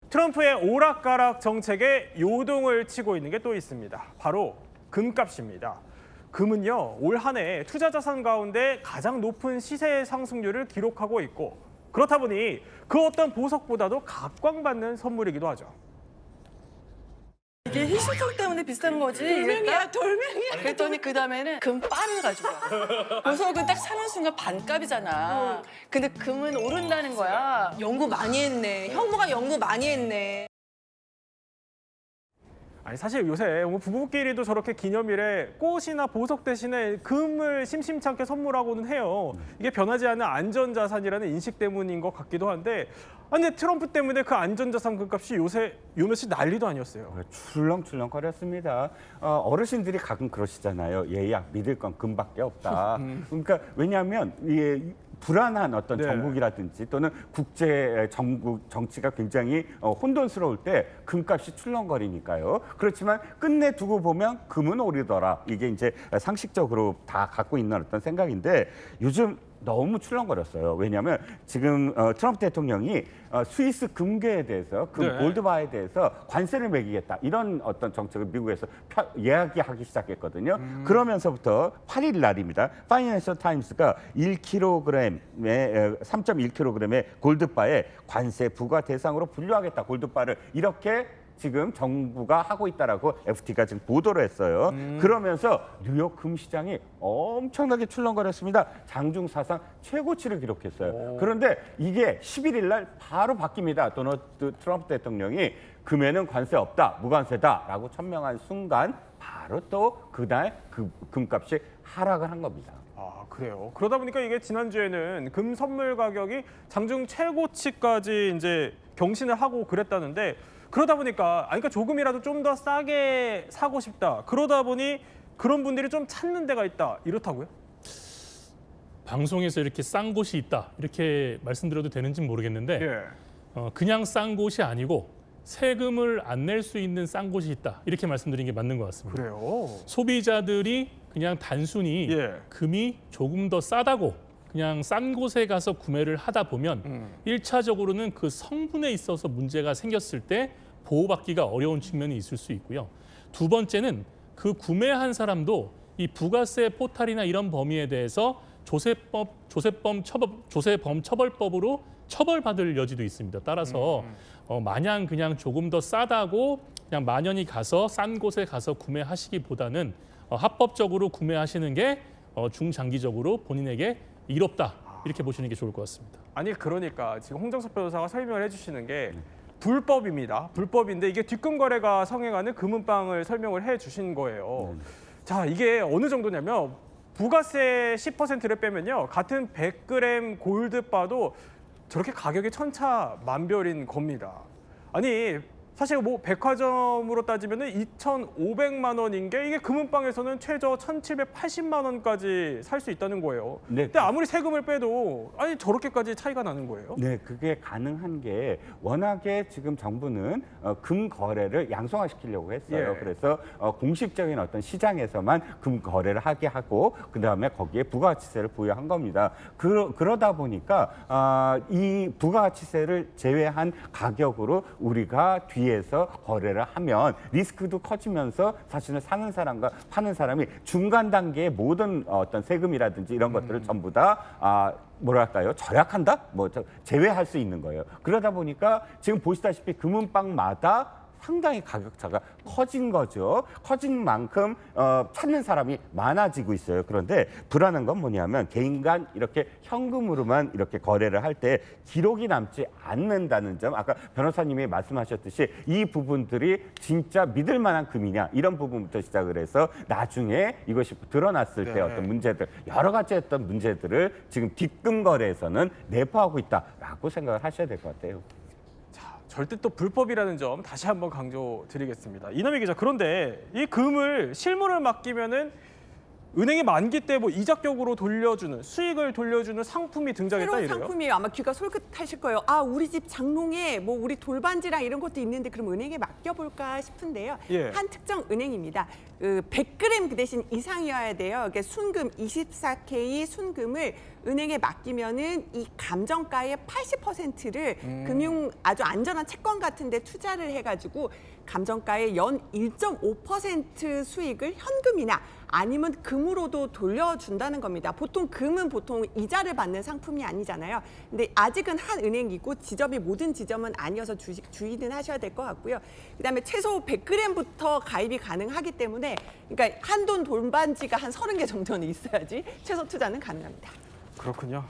트럼프의 오락가락 정책에 요동을 치고 있는 게 또 있습니다. 바로 금값입니다. 금은요, 올 한 해 투자 자산 가운데 가장 높은 시세 상승률을 기록하고 있고, 그렇다 보니 그 어떤 보석보다도 각광받는 선물이기도 하죠. 이게 희소성 때문에 비싼 거지. 돌멩이야, 돌멩이야. 그랬더니 그 다음에는 금바를 가져와. 보석은 딱 사는 순간 반값이잖아. 근데 금은 오른다는 거야. 연구 많이 했네. 형부가 연구 많이 했네. 아니 사실 요새 뭐 부부끼리도 저렇게 기념일에 꽃이나 보석 대신에 금을 심심치 않게 선물하고는 해요. 이게 변하지 않는 안전자산이라는 인식 때문인 것 같기도 한데, 아니 근데 트럼프 때문에 그 안전자산 금값이 요새 요 며칠 난리도 아니었어요. 출렁출렁거렸습니다. 어르신들이 가끔 그러시잖아요. 얘야, 믿을 건 금밖에 없다. 그러니까 왜냐하면 이게 불안한 어떤 네. 정국이라든지 또는 국제 정치가 굉장히 혼돈스러울 때 금값이 출렁거리니까요. 그렇지만 끝내 두고 보면 금은 오르더라. 이게 이제 상식적으로 다 갖고 있는 어떤 생각인데, 요즘 너무 출렁거렸어요. 왜냐하면 지금 트럼프 대통령이 스위스 금괴에 대해서, 네. 골드바에 대해서 관세를 매기겠다, 이런 어떤 정책을 미국에서 이야기하기 시작했거든요. 그러면서부터 8일 날입니다. 파이낸셜 타임스가 1kg에 3.1kg의 골드바에 관세 부과 대상으로 분류하겠다, 골드바를 이렇게 지금 정부가 하고 있다라고 FT가 지금 보도를 했어요. 그러면서 뉴욕 금시장이 엄청나게 출렁거렸습니다. 장중 사상 최고치를 기록했어요. 그런데 이게 11일 날 바로 바뀝니다. 도널드 트럼프 대통령이 금에는 관세 없다, 무관세다라고 천명한 순간 바로 또 그날 금값이 하락을 한 겁니다. 아, 그래요. 그러다 보니까 이게 지난주에는 금 선물 가격이 장중 최고치까지 이제 경신을 하고 그랬다는데, 그러다 보니까 그러니까 조금이라도 좀 더 싸게 사고 싶다. 그러다 보니 그런 분들이 좀 찾는 데가 있다. 이렇다고요? 방송에서 이렇게 싼 곳이 있다, 이렇게 말씀드려도 되는지는 모르겠는데 예. 그냥 싼 곳이 아니고 세금을 안 낼 수 있는 싼 곳이 있다, 이렇게 말씀드린 게 맞는 것 같습니다. 그래요. 소비자들이 그냥 단순히 예. 금이 조금 더 싸다고 그냥 싼 곳에 가서 구매를 하다 보면 일차적으로는 그 성분에 있어서 문제가 생겼을 때 보호받기가 어려운 측면이 있을 수 있고요. 두 번째는 그 구매한 사람도 이 부가세 포탈이나 이런 범위에 대해서 조세범 처벌법으로 처벌받을 여지도 있습니다. 따라서 마냥 그냥 조금 더 싸다고 그냥 만연히 가서 싼 곳에 가서 구매하시기보다는 합법적으로 구매하시는 게 중장기적으로 본인에게 이롭다, 이렇게 보시는 게 좋을 것 같습니다. 아니 그러니까 지금 홍정석 변호사가 설명을 해주시는 게 불법입니다. 불법인데 이게 뒷금 거래가 성행하는 금은방을 설명을 해주신 거예요. 자, 이게 어느 정도냐면 부가세 10%를 빼면요, 같은 100g 골드바도 저렇게 가격이 천차만별인 겁니다. 아니 사실 뭐 백화점으로 따지면은 2,500만 원인 게 이게 금은방에서는 최저 1,780만 원까지 살 수 있다는 거예요. 네. 근데 아무리 세금을 빼도 아니 저렇게까지 차이가 나는 거예요? 네, 그게 가능한 게 워낙에 지금 정부는 금 거래를 양성화시키려고 했어요. 예. 그래서 공식적인 어떤 시장에서만 금 거래를 하게 하고 그다음에 거기에 부가가치세를 부여한 겁니다. 그러다 보니까 이 부가가치세를 제외한 가격으로 우리가 뒤에서 거래를 하면 리스크도 커지면서 사실은 사는 사람과 파는 사람이 중간 단계의 모든 어떤 세금이라든지 이런 것들을 전부 다 뭐랄까요, 절약한다? 제외할 수 있는 거예요. 그러다 보니까 지금 보시다시피 금은방마다 상당히 가격차가 커진 거죠. 커진 만큼 찾는 사람이 많아지고 있어요. 그런데 불안한 건 뭐냐면 개인 간 이렇게 현금으로만 이렇게 거래를 할 때 기록이 남지 않는다는 점. 아까 변호사님이 말씀하셨듯이 이 부분들이 진짜 믿을 만한 금이냐, 이런 부분부터 시작을 해서 나중에 이것이 드러났을 때 네. 어떤 문제들, 여러 가지 어떤 문제들을 지금 뒷금 거래에서는 내포하고 있다라고 생각을 하셔야 될 것 같아요. 절대 또 불법이라는 점 다시 한번 강조드리겠습니다. 이남희 기자, 그런데 이 금을 실물을 맡기면은 은행이 만기 때 뭐 이자격으로 돌려주는, 수익을 돌려주는 상품이 등장했다 새로운 이래요? 상품이에요. 아마 귀가 솔깃하실 거예요. 아, 우리 집 장롱에 뭐 우리 돌반지랑 이런 것도 있는데 그럼 은행에 맡겨볼까 싶은데요. 예. 한 특정 은행입니다. 100g 그 대신 이상이어야 돼요. 그러니까 순금 24K 순금을 은행에 맡기면은 이 감정가의 80%를 금융 아주 안전한 채권 같은데 투자를 해가지고 감정가의 연 1.5% 수익을 현금이나 아니면 금으로도 돌려준다는 겁니다. 보통 금은 보통 이자를 받는 상품이 아니잖아요. 근데 아직은 한 은행이고 지점이 모든 지점은 아니어서 주의는 하셔야 될 것 같고요. 그다음에 최소 100g부터 가입이 가능하기 때문에 그러니까 한돈 돌반지가 한 30개 정도는 있어야지 최소 투자는 가능합니다. 그렇군요.